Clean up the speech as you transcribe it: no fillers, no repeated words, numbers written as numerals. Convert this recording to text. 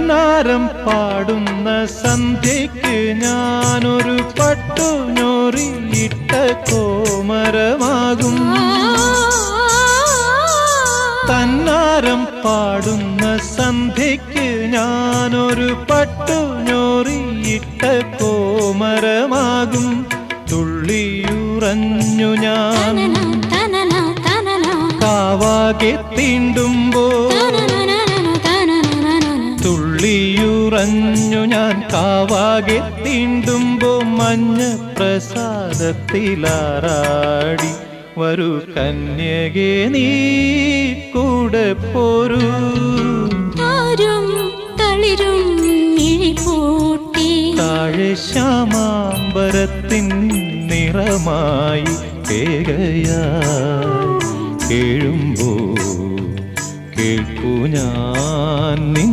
തന്നാരം പാടുന്ന സന്ധ്യയ്ക്ക് ഞാനൊരു പട്ടുഞൊറിയിട്ട കോമരമാകും. തന്നാരം പാടുന്ന സന്ധ്യയ്ക്ക് ഞാനൊരു പട്ടുഞൊറിയിട്ട കോമരമാകും. തുള്ളിയുറഞ്ഞു ഞാൻ കാവാകെ തീണ്ടുമ്പോൾ, തുള്ളിയുറഞ്ഞു ഞാൻ കാവാകെ തീണ്ടുമ്പോ മഞ്ഞ പ്രസാദത്തിലാറാടി വരൂ കന്യകേ നീ കൂടെ പോരൂ. താഴെ ശ്യാമാംബരത്തിൻ നിറമായി കേകയായി കേഴുമ്പോ കേൾക്കൂ ഞാൻ നിൻ